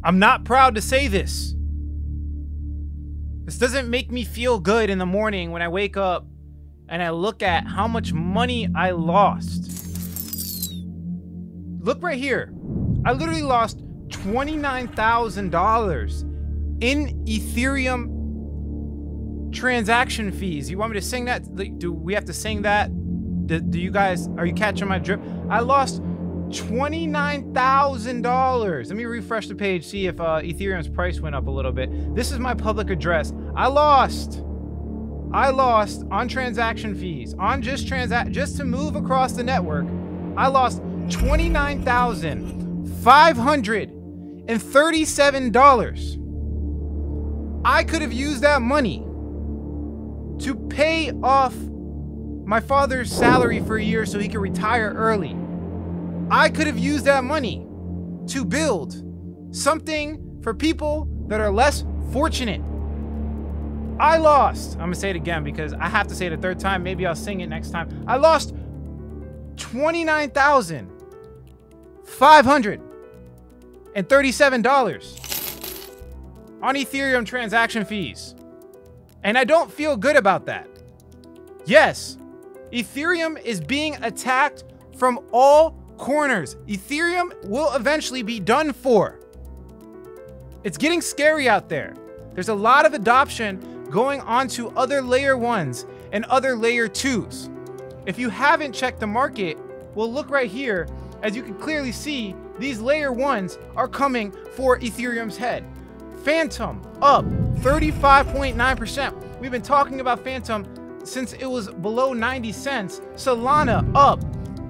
I'm not proud to say this. This doesn't make me feel good in the morning when I wake up and I look at how much money I lost. Look right here. I literally lost $29,000 in Ethereum transaction fees. You want me to sing that? Do we have to sing that? Do you guys, are you catching my drip? I lost $29,000. Let me refresh the page, see if Ethereum's price went up a little bit. This is my public address. I lost on transaction fees, on just to move across the network. I lost $29,537. I could have used that money to pay off my father's salary for a year so he could retire early. I could have used that money to build something for people that are less fortunate. I lost. I'm gonna say it again because I have to say it a third time. Maybe I'll sing it next time. I lost $29,537 on Ethereum transaction fees. And I don't feel good about that. Yes, Ethereum is being attacked from all corners. Ethereum will eventually be done for. It's getting scary out there. There's a lot of adoption going on to other layer 1s and other layer 2s. If you haven't checked the market, well, look right here. As you can clearly see, these layer 1s are coming for Ethereum's head. Phantom up 35.9%. We've been talking about Phantom since it was below 90 cents. Solana up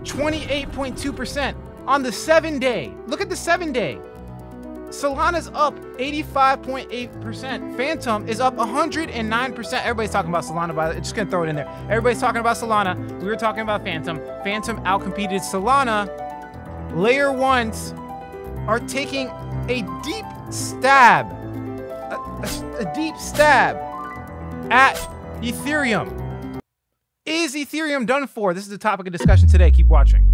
28.2% on the 7-day. Look at the 7-day. Solana's up 85.8%. Phantom is up 109%. Everybody's talking about Solana, by the way. Just gonna throw it in there. Everybody's talking about Solana. We were talking about Phantom. Phantom outcompeted Solana. Layer 1s are taking a deep stab, a deep stab at Ethereum. Is Ethereum done for? This is the topic of discussion today. Keep watching.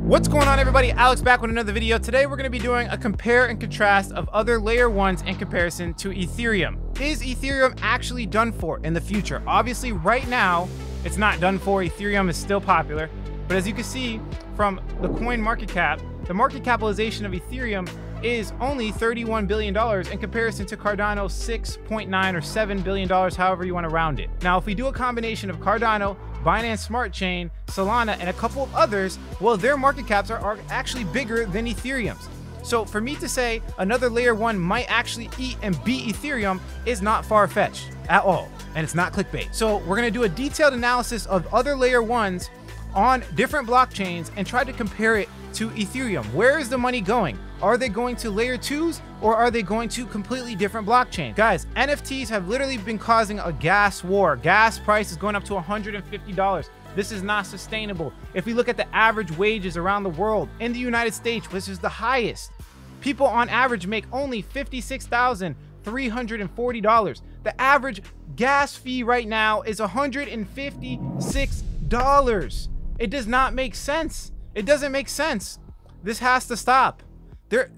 What's going on, everybody? Alex back with another video. Today we're going to be doing a compare and contrast of other layer 1s in comparison to Ethereum. Is Ethereum actually done for in the future? Obviously right now it's not done for. Ethereum is still popular, but as you can see from the coin market cap, the market capitalization of Ethereum is only $31 billion in comparison to Cardano's $6.9 or $7 billion, however you want to round it. Now, if we do a combination of Cardano, Binance Smart Chain, Solana, and a couple of others, well, their market caps are actually bigger than Ethereum's. So for me to say another layer 1 might actually eat and beat Ethereum is not far-fetched at all, and it's not clickbait. So we're going to do a detailed analysis of other layer 1s on different blockchains and try to compare it to Ethereum. Where is the money going? Are they going to layer 2s or are they going to completely different blockchains? Guys, NFTs have literally been causing a gas war. Gas price is going up to $150. This is not sustainable. If we look at the average wages around the world, in the United States, which is the highest, people on average make only $56,340. The average gas fee right now is $156. It does not make sense. It doesn't make sense. This has to stop. The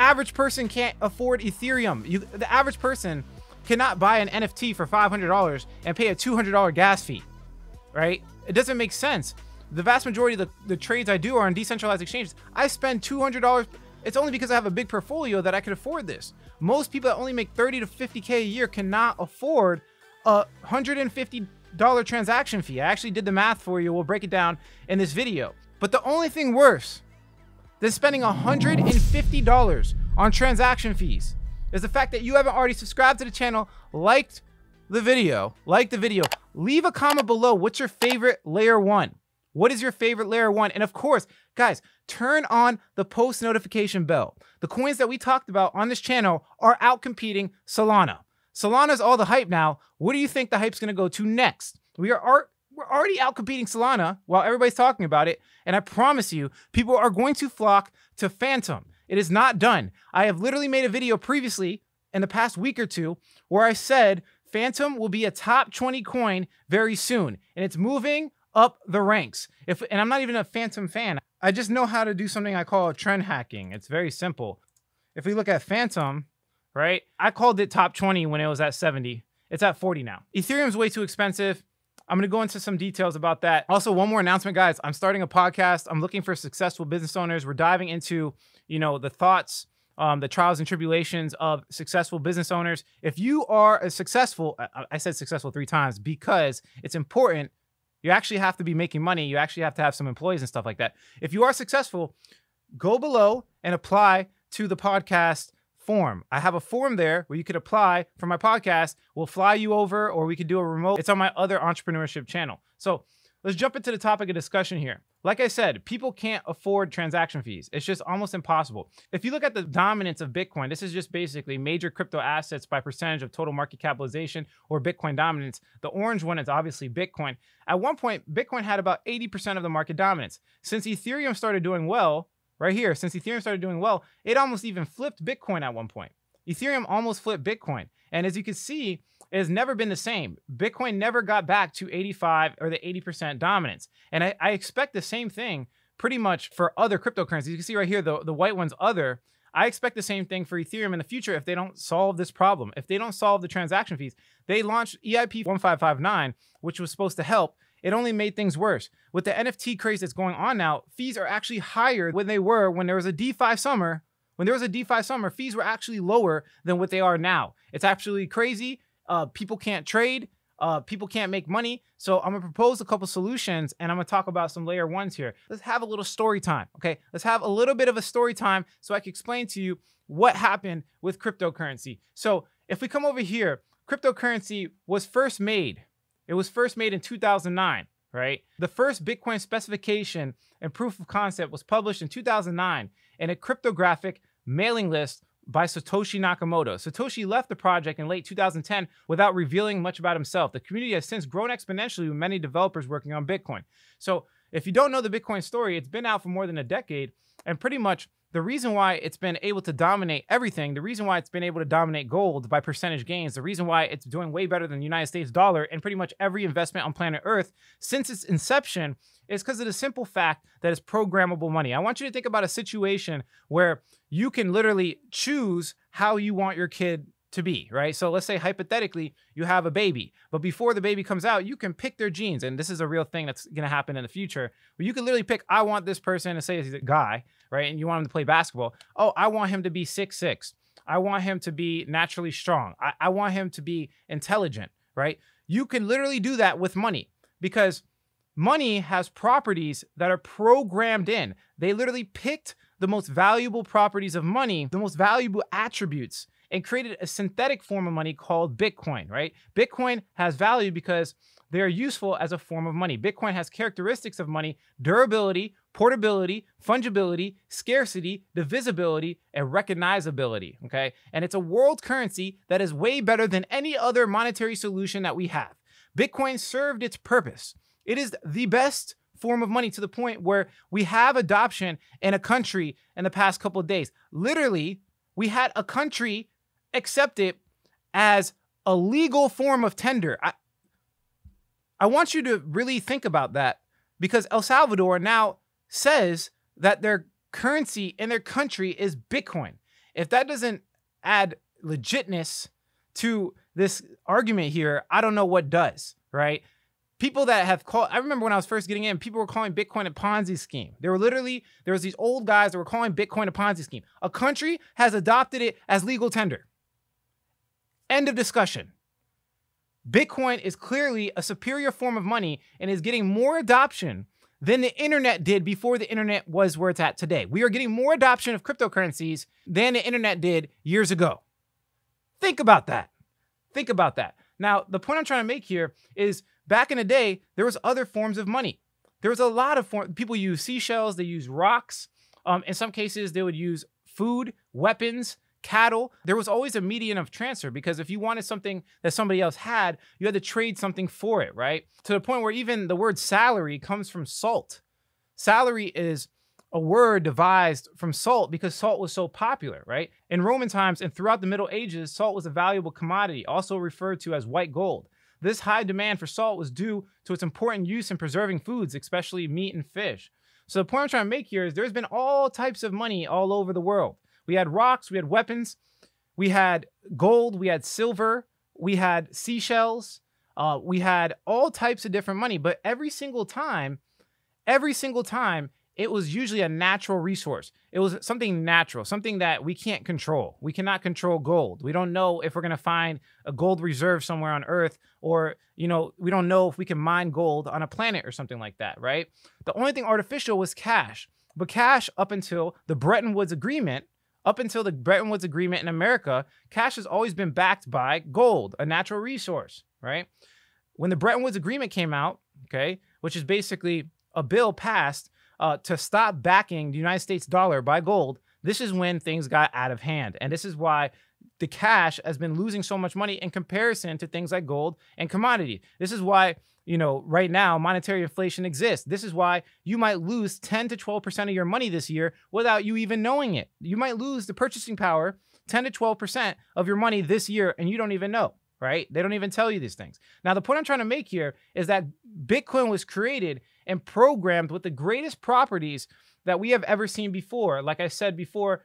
average person can't afford Ethereum. The average person cannot buy an NFT for $500 and pay a $200 gas fee, right? It doesn't make sense. The vast majority of the trades I do are on decentralized exchanges. I spend $200. It's only because I have a big portfolio that I can afford this. Most people that only make 30 to 50K a year cannot afford a $150 transaction fee. I actually did the math for you. We'll break it down in this video. But the only thing worse than spending $150 on transaction fees is the fact that you haven't already subscribed to the channel, liked the video, leave a comment below. What's your favorite layer 1? What is your favorite layer 1? And of course, guys, turn on the post notification bell. The coins that we talked about on this channel are outcompeting Solana. Solana's all the hype now. What do you think the hype's going to go to next? We're already outcompeting Solana while everybody's talking about it. And I promise you, people are going to flock to Phantom. It is not done. I have literally made a video previously in the past week or two where I said Phantom will be a top 20 coin very soon. And it's moving up the ranks. And I'm not even a Phantom fan. I just know how to do something I call trend hacking. It's very simple. If we look at Phantom, right? I called it top 20 when it was at 70. It's at 40 now. Ethereum's way too expensive. I'm going to go into some details about that. Also, one more announcement, guys. I'm starting a podcast. I'm looking for successful business owners. We're diving into, the thoughts, the trials and tribulations of successful business owners. If you are a successful, I said successful 3 times because it's important. You actually have to be making money. You actually have to have some employees and stuff like that. If you are successful, go below and apply to the podcast form. I have a form there where you could apply for my podcast. We'll fly you over, or we could do a remote. It's on my other entrepreneurship channel. So let's jump into the topic of discussion here. Like I said, people can't afford transaction fees. It's just almost impossible. If you look at the dominance of Bitcoin, this is just basically major crypto assets by percentage of total market capitalization, or Bitcoin dominance. The orange one is obviously Bitcoin. At one point, Bitcoin had about 80% of the market dominance. Since Ethereum started doing well, right here, since Ethereum started doing well, it almost even flipped Bitcoin at one point. Ethereum almost flipped Bitcoin. And as you can see, it has never been the same. Bitcoin never got back to 85 or the 80% dominance. And I expect the same thing pretty much for other cryptocurrencies. You can see right here, the white one's other. I expect the same thing for Ethereum in the future if they don't solve this problem. If they don't solve the transaction fees. They launched EIP 1559, which was supposed to help. It only made things worse. With the NFT craze that's going on now, fees are actually higher than they were when there was a DeFi summer. When there was a DeFi summer, fees were actually lower than what they are now. It's absolutely crazy. People can't trade. People can't make money. So I'm going to propose a couple solutions, and I'm going to talk about some layer ones here. Let's have a little story time, okay? Let's have a little bit of a story time so I can explain to you what happened with cryptocurrency. So if we come over here, cryptocurrency was first made. It was first made in 2009, right? The first Bitcoin specification and proof of concept was published in 2009 in a cryptographic mailing list by Satoshi Nakamoto. Satoshi left the project in late 2010 without revealing much about himself. The community has since grown exponentially with many developers working on Bitcoin. So if you don't know the Bitcoin story, it's been out for more than a decade, and pretty much the reason why it's been able to dominate everything, the reason why it's been able to dominate gold by percentage gains, the reason why it's doing way better than the United States dollar and pretty much every investment on planet Earth since its inception is because of the simple fact that it's programmable money. I want you to think about a situation where you can literally choose how you want your kid to be, right? So let's say hypothetically you have a baby, but before the baby comes out, you can pick their genes. And this is a real thing that's going to happen in the future, where you can literally pick, I want this person to say he's a guy, right? And you want him to play basketball. Oh, I want him to be 6'6". I want him to be naturally strong. I want him to be intelligent, right? You can literally do that with money because money has properties that are programmed in. They literally picked the most valuable properties of money, the most valuable attributes, and created a synthetic form of money called Bitcoin, right? Bitcoin has value because they are useful as a form of money. Bitcoin has characteristics of money: durability, portability, fungibility, scarcity, divisibility, and recognizability, okay? And it's a world currency that is way better than any other monetary solution that we have. Bitcoin served its purpose. It is the best form of money to the point where we have adoption in a country in the past couple of days. Literally, we had a country accept it as a legal form of tender. I want you to really think about that, because El Salvador now says that their currency in their country is Bitcoin. If that doesn't add legitness to this argument here, I don't know what does, right? People that have called, I remember when I was first getting in, people were calling Bitcoin a Ponzi scheme. There was these old guys that were calling Bitcoin a Ponzi scheme. A country has adopted it as legal tender. End of discussion. Bitcoin is clearly a superior form of money and is getting more adoption than the internet did before the internet was where it's at today. We are getting more adoption of cryptocurrencies than the internet did years ago. Think about that. Think about that. Now, the point I'm trying to make here is back in the day, there was other forms of money. There was a lot of people use seashells, they use rocks. In some cases, they would use food, weapons, cattle. There was always a medium of transfer, because if you wanted something that somebody else had, you had to trade something for it, right? To the point where even the word salary comes from salt. Salary is a word devised from salt because salt was so popular, right? In Roman times and throughout the Middle Ages, salt was a valuable commodity, also referred to as white gold. This high demand for salt was due to its important use in preserving foods, especially meat and fish. So the point I'm trying to make here is there's been all types of money all over the world. We had rocks, we had weapons, we had gold, we had silver, we had seashells, we had all types of different money. But every single time, it was usually a natural resource. It was something natural, something that we can't control. We cannot control gold. We don't know if we're going to find a gold reserve somewhere on Earth, or, we don't know if we can mine gold on a planet or something like that, right? The only thing artificial was cash. But cash, up until the Bretton Woods Agreement in America, cash has always been backed by gold, a natural resource, right? When the Bretton Woods Agreement came out, okay, which is basically a bill passed to stop backing the United States dollar by gold, this is when things got out of hand. And this is why the cash has been losing so much money in comparison to things like gold and commodity. This is why, right now, monetary inflation exists. This is why you might lose 10 to 12% of your money this year without you even knowing it. You might lose the purchasing power, 10 to 12% of your money this year, and you don't even know, right? They don't even tell you these things. Now, the point I'm trying to make here is that Bitcoin was created and programmed with the greatest properties that we have ever seen before. Like I said before,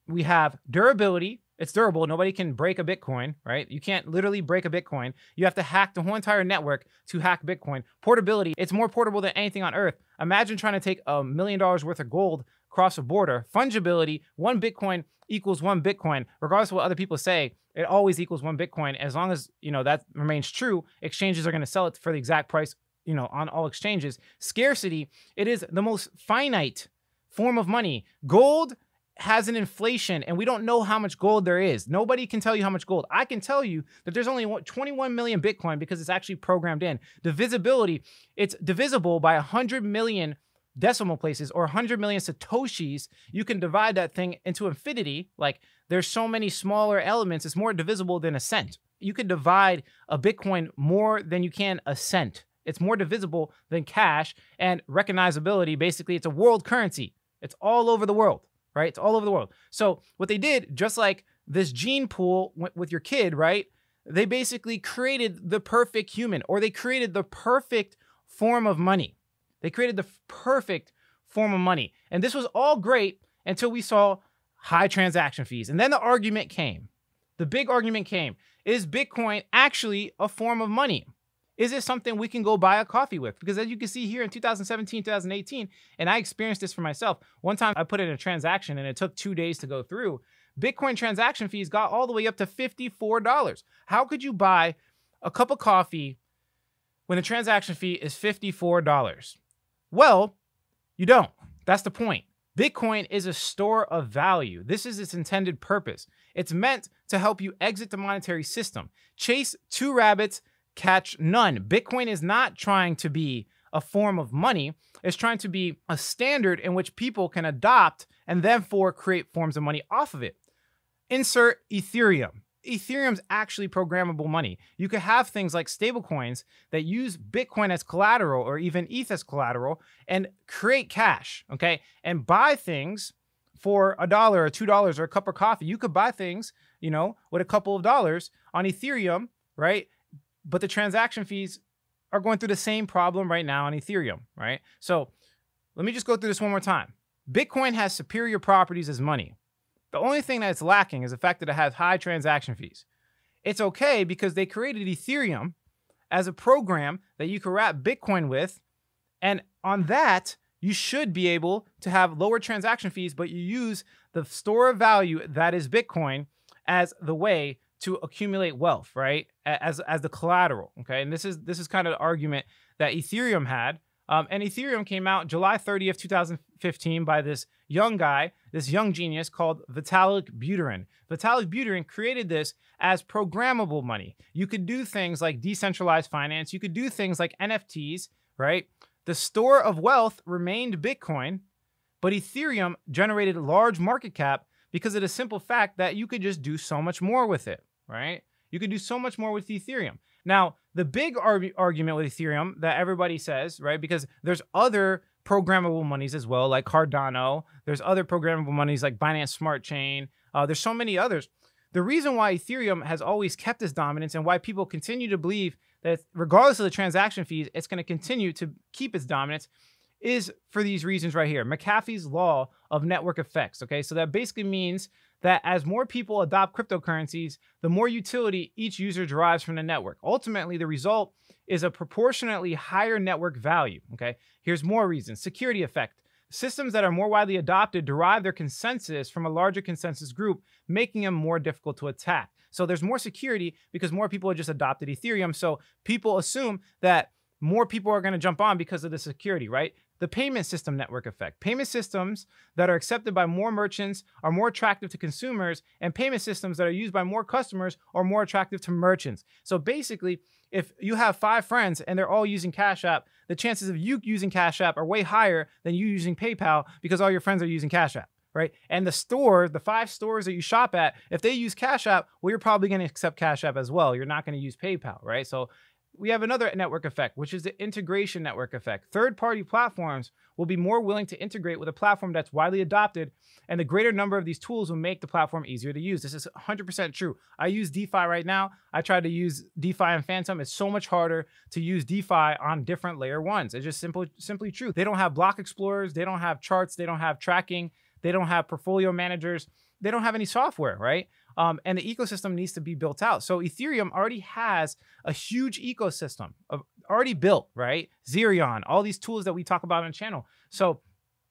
we have durability. It's durable. Nobody can break a Bitcoin, right? You can't literally break a Bitcoin. You have to hack the whole entire network to hack Bitcoin. Portability. It's more portable than anything on Earth. Imagine trying to take $1 million worth of gold across a border. Fungibility. 1 Bitcoin equals 1 Bitcoin. Regardless of what other people say, it always equals 1 Bitcoin. As long as, that remains true, exchanges are going to sell it for the exact price, on all exchanges. Scarcity. It is the most finite form of money. Gold has an inflation, and we don't know how much gold there is. Nobody can tell you how much gold. I can tell you that there's only 21 million Bitcoin because it's actually programmed in. Divisibility, it's divisible by 100 million decimal places or 100 million Satoshis. You can divide that thing into infinity. Like, there's so many smaller elements, it's more divisible than a cent. You could divide a Bitcoin more than you can a cent. It's more divisible than cash. And recognizability, basically, it's a world currency. It's all over the world. Right? It's all over the world. So what they did, just like this gene pool with your kid, right? They basically created the perfect human, or they created the perfect form of money. They created the perfect form of money. And this was all great until we saw high transaction fees. And then the argument came. The big argument came. Is Bitcoin actually a form of money? Is it something we can go buy a coffee with? Because as you can see here in 2017, 2018, and I experienced this for myself. One time I put in a transaction and it took 2 days to go through. Bitcoin transaction fees got all the way up to $54. How could you buy a cup of coffee when the transaction fee is $54? Well, you don't. That's the point. Bitcoin is a store of value. This is its intended purpose. It's meant to help you exit the monetary system. Chase 2 rabbits, catch none. Bitcoin is not trying to be a form of money. It's trying to be a standard in which people can adopt and therefore create forms of money off of it. Insert Ethereum. Ethereum's actually programmable money. You could have things like stablecoins that use Bitcoin as collateral or even ETH as collateral and create cash, okay? And buy things for $1 or $2 or a cup of coffee. You could buy things, with a couple of dollars on Ethereum, right? But the transaction fees are going through the same problem right now on Ethereum, right? So let me just go through this one more time. Bitcoin has superior properties as money. The only thing that's lacking is the fact that it has high transaction fees. It's okay because they created Ethereum as a program that you can wrap Bitcoin with. And on that, you should be able to have lower transaction fees, but you use the store of value that is Bitcoin as the way to accumulate wealth, right? As the collateral, okay? And this is kind of the argument that Ethereum had. And Ethereum came out July 30th, 2015 by this young guy, this young genius called Vitalik Buterin. Vitalik Buterin created this as programmable money. You could do things like decentralized finance. You could do things like NFTs, right? The store of wealth remained Bitcoin, but Ethereum generated a large market cap because of the simple fact that you could just do so much more with it, right? You could do so much more with Ethereum. Now, the big argument with Ethereum that everybody says, right, because there's other programmable monies as well, like Cardano. There's other programmable monies like Binance Smart Chain. There's so many others. The reason why Ethereum has always kept its dominance and why people continue to believe that regardless of the transaction fees, it's going to continue to keep its dominance is for these reasons right here. McAfee's law of network effects. Okay, so that basically means that as more people adopt cryptocurrencies, the more utility each user derives from the network. Ultimately, the result is a proportionately higher network value. Okay, here's more reasons. Security effect. Systems that are more widely adopted derive their consensus from a larger consensus group, making them more difficult to attack. So there's more security because more people have just adopted Ethereum. So people assume that more people are going to jump on because of the security, right? The payment system network effect. Payment systems that are accepted by more merchants are more attractive to consumers, and payment systems that are used by more customers are more attractive to merchants. So basically, if you have 5 friends and they're all using Cash App, the chances of you using Cash App are way higher than you using PayPal because all your friends are using Cash App, right? And the store, the 5 stores that you shop at, if they use Cash App, well, you're probably going to accept Cash App as well. You're not going to use PayPal, right? So we have another network effect, which is the integration network effect. Third-party platforms will be more willing to integrate with a platform that's widely adopted, and the greater number of these tools will make the platform easier to use. This is 100% true. I use DeFi right now. I tried to use DeFi on Phantom. It's so much harder to use DeFi on different layer ones. It's just simply true. They don't have block explorers. They don't have charts. They don't have tracking. They don't have portfolio managers. They don't have any software, right? And the ecosystem needs to be built out. So Ethereum already has a huge ecosystem already built, right? Zerion, all these tools that we talk about on the channel. So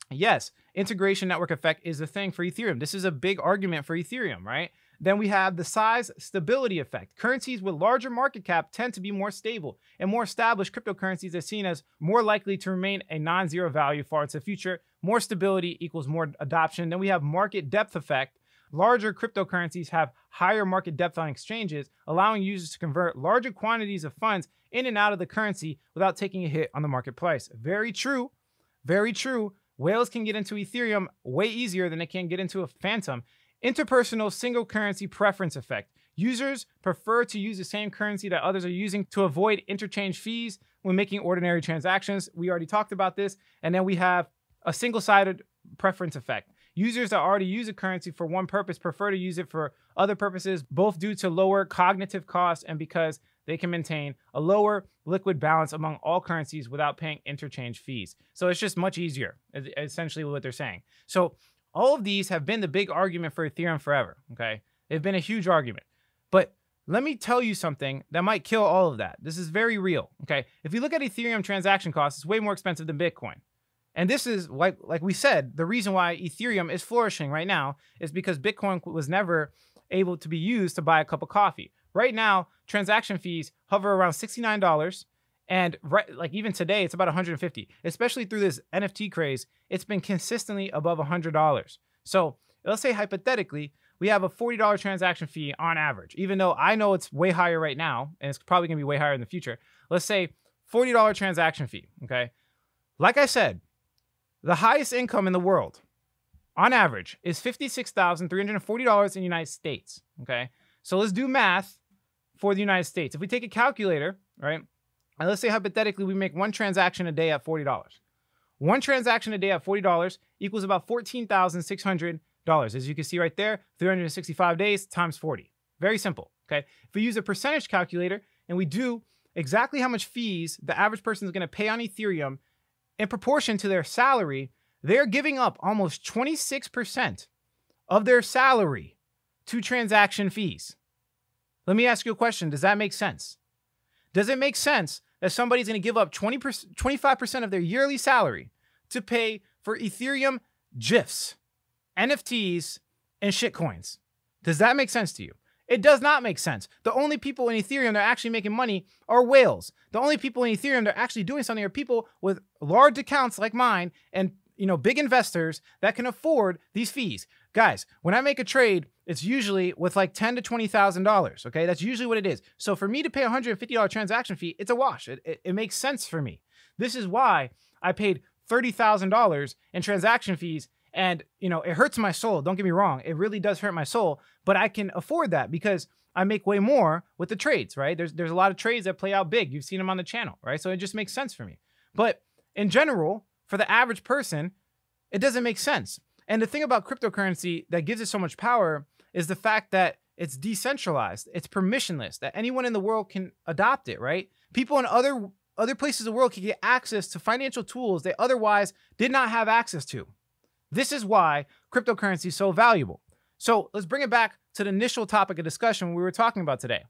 yes, integration network effect is the thing for Ethereum. This is a big argument for Ethereum, right? Then we have the size stability effect. Currencies with larger market cap tend to be more stable, and more established cryptocurrencies are seen as more likely to remain a non-zero value far into the future. More stability equals more adoption. Then we have market depth effect. Larger cryptocurrencies have higher market depth on exchanges, allowing users to convert larger quantities of funds in and out of the currency without taking a hit on the market price. Very true. Very true. Whales can get into Ethereum way easier than they can get into a Phantom. Interpersonal single currency preference effect. Users prefer to use the same currency that others are using to avoid interchange fees when making ordinary transactions. We already talked about this. And then we have a single-sided preference effect. Users that already use a currency for one purpose prefer to use it for other purposes, both due to lower cognitive costs and because they can maintain a lower liquid balance among all currencies without paying interchange fees. So it's just much easier, essentially what they're saying. So all of these have been the big argument for Ethereum forever, okay? They've been a huge argument. But let me tell you something that might kill all of that. This is very real, okay? If you look at Ethereum transaction costs, it's way more expensive than Bitcoin. And this is, like we said, the reason why Ethereum is flourishing right now is because Bitcoin was never able to be used to buy a cup of coffee. Right now, transaction fees hover around $69. And like even today, it's about $150. Especially through this NFT craze, it's been consistently above $100. So let's say hypothetically, we have a $40 transaction fee on average, even though I know it's way higher right now, and it's probably going to be way higher in the future. Let's say $40 transaction fee, okay? Like I said, the highest income in the world, on average, is $56,340 in the United States, okay? So let's do math for the United States. If we take a calculator, right, and let's say hypothetically we make one transaction a day at $40. One transaction a day at $40 equals about $14,600. As you can see right there, 365 days times 40. Very simple, okay? If we use a percentage calculator and we do exactly how much fees the average person is going to pay on Ethereum in proportion to their salary, they're giving up almost 26% of their salary to transaction fees. Let me ask you a question. Does that make sense? Does it make sense that somebody's going to give up 25% of their yearly salary to pay for Ethereum GIFs, NFTs, and shitcoins? Does that make sense to you? It does not make sense. The only people in Ethereum that are actually making money are whales. The only people in Ethereum that are actually doing something are people with large accounts like mine and, you know, big investors that can afford these fees. Guys, when I make a trade, it's usually with like $10,000 to $20,000. Okay, that's usually what it is. So for me to pay a $150 transaction fee, it's a wash. It makes sense for me. This is why I paid $30,000 in transaction fees. And, you know, it hurts my soul. Don't get me wrong. It really does hurt my soul. But I can afford that because I make way more with the trades, right? There's a lot of trades that play out big. You've seen them on the channel, right? So it just makes sense for me. But in general, for the average person, it doesn't make sense. And the thing about cryptocurrency that gives it so much power is the fact that it's decentralized, it's permissionless, that anyone in the world can adopt it, right? People in other places of the world can get access to financial tools they otherwise did not have access to. This is why cryptocurrency is so valuable. So let's bring it back to the initial topic of discussion we were talking about today.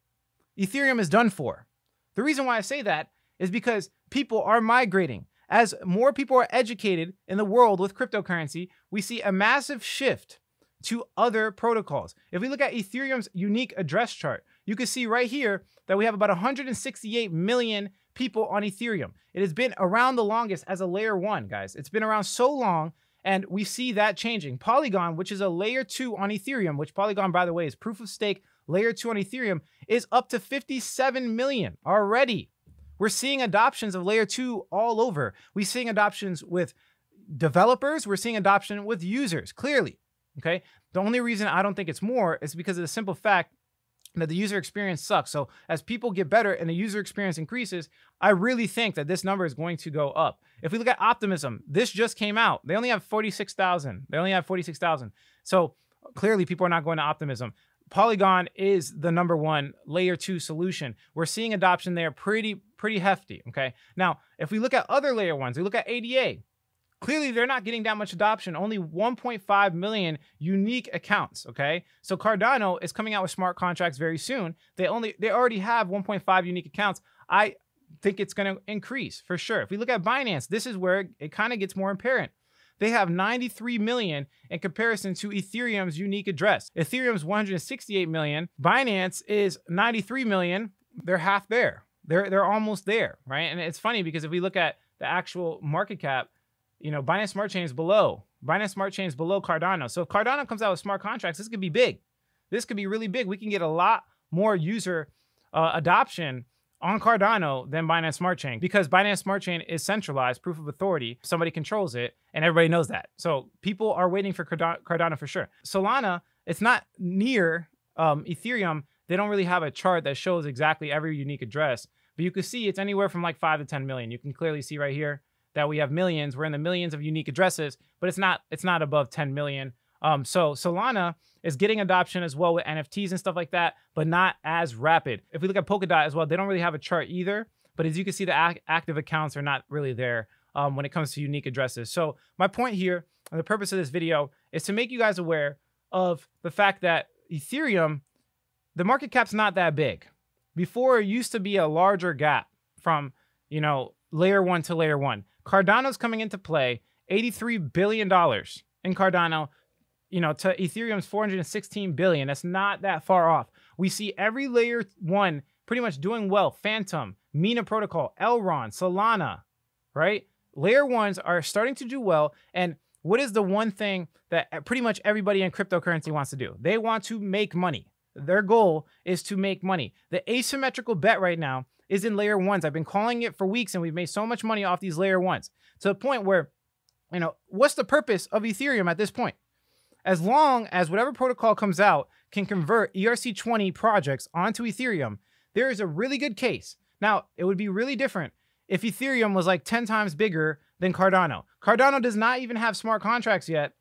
Ethereum is done for. The reason why I say that is because people are migrating. As more people are educated in the world with cryptocurrency, we see a massive shift to other protocols. If we look at Ethereum's unique address chart, you can see right here that we have about 168 million people on Ethereum. It has been around the longest as a layer 1, guys. It's been around so long, and we see that changing. Polygon, which is a layer 2 on Ethereum, which Polygon, by the way, is proof of stake layer 2 on Ethereum, is up to 57 million already. We're seeing adoptions of layer 2 all over. We're seeing adoptions with developers. We're seeing adoption with users, clearly. Okay. The only reason I don't think it's more is because of the simple fact that the user experience sucks. So as people get better and the user experience increases, I really think that this number is going to go up. If we look at Optimism, this just came out. They only have 46,000. They only have 46,000. So clearly people are not going to Optimism. Polygon is the #1 layer 2 solution. We're seeing adoption there pretty hefty. Okay. Now, if we look at other layer 1s, we look at ADA. Clearly, they're not getting that much adoption. Only 1.5 million unique accounts. Okay, so Cardano is coming out with smart contracts very soon. They already have 1.5 unique accounts. I think it's going to increase for sure. If we look at Binance, this is where it kind of gets more apparent. They have 93 million in comparison to Ethereum's unique address. Ethereum's 168 million. Binance is 93 million. They're half there. They're almost there, right? And it's funny because if we look at the actual market cap, you know, Binance Smart Chain is below. Binance Smart Chain is below Cardano. So if Cardano comes out with smart contracts, this could be big. This could be really big. We can get a lot more user adoption on Cardano than Binance Smart Chain because Binance Smart Chain is centralized, proof of authority. Somebody controls it, and everybody knows that. So people are waiting for Cardano for sure. Solana, it's not near Ethereum. They don't really have a chart that shows exactly every unique address, but you can see it's anywhere from like 5 to 10 million. You can clearly see right here that we have millions. We're in the millions of unique addresses, but it's not above 10 million. So Solana is getting adoption as well with NFTs and stuff like that, but not as rapid. If we look at Polkadot as well, they don't really have a chart either, but as you can see, the active accounts are not really there when it comes to unique addresses. So my point here, and the purpose of this video, is to make you guys aware of the fact that Ethereum, the market cap's not that big. Before, it used to be a larger gap from, you know, layer 1 to layer 1. Cardano's coming into play, $83 billion in Cardano, you know, to Ethereum's 416 billion. That's not that far off. We see every layer 1 pretty much doing well. Phantom, Mina Protocol, Elrond, Solana, right? Layer 1s are starting to do well. And what is the one thing that pretty much everybody in cryptocurrency wants to do? They want to make money. Their goal is to make money. The asymmetrical bet right now is in layer 1s. I've been calling it for weeks, and we've made so much money off these layer 1s to the point where, you know, what's the purpose of Ethereum at this point? As long as whatever protocol comes out can convert ERC20 projects onto Ethereum, there is a really good case. Now, it would be really different if Ethereum was like 10 times bigger than Cardano. Cardano does not even have smart contracts yet,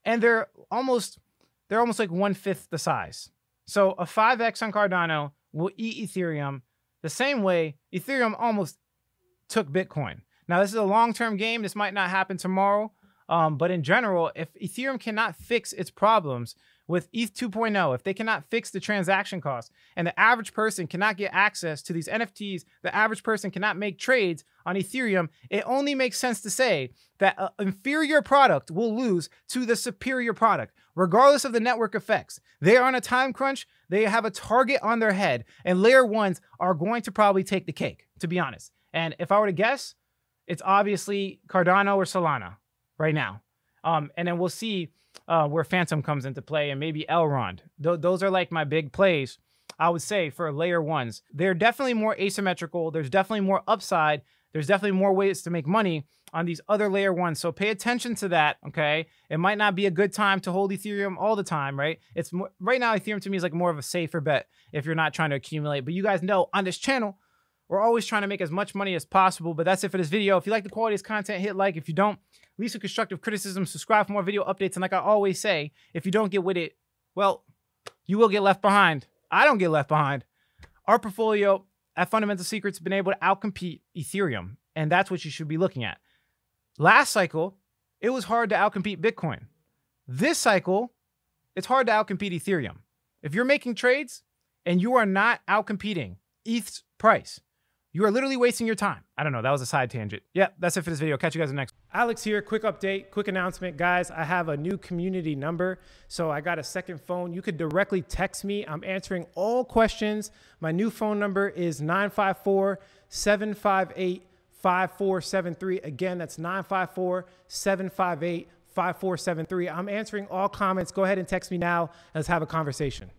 and they're almost like 1/5 the size. So a 5x on Cardano will eat Ethereum the same way Ethereum almost took Bitcoin. Now, this is a long-term game. This might not happen tomorrow. But in general, if Ethereum cannot fix its problems with ETH 2.0, if they cannot fix the transaction costs, and the average person cannot get access to these NFTs, the average person cannot make trades on Ethereum, it only makes sense to say that an inferior product will lose to the superior product, regardless of the network effects. They are on a time crunch. They have a target on their head, and layer 1s are going to probably take the cake, to be honest. And if I were to guess, it's obviously Cardano or Solana right now. And then we'll see where Phantom comes into play and maybe Elrond. Those are like my big plays, I would say, for layer 1s. They're definitely more asymmetrical. There's definitely more upside. There's definitely more ways to make money on these other layer 1s. So pay attention to that, okay? It might not be a good time to hold Ethereum all the time, right? It's more, right now, Ethereum to me is like more of a safer bet if you're not trying to accumulate. But you guys know on this channel, we're always trying to make as much money as possible. But that's it for this video. If you like the quality of this content, hit like. If you don't, leave some constructive criticism, subscribe for more video updates. And like I always say, if you don't get with it, well, you will get left behind. I don't get left behind. Our portfolio at Fundamental Secrets been able to outcompete Ethereum, and that's what you should be looking at. Last cycle, it was hard to outcompete Bitcoin. This cycle, it's hard to outcompete Ethereum. If you're making trades and you are not outcompeting ETH's price, you are literally wasting your time. I don't know, that was a side tangent. Yeah, that's it for this video. Catch you guys in the next. Alex here, quick update, quick announcement. Guys, I have a new community number, so I got a second phone. You could directly text me. I'm answering all questions. My new phone number is 954-758-5473. Again, that's 954-758-5473. I'm answering all comments. Go ahead and text me now. Let's have a conversation.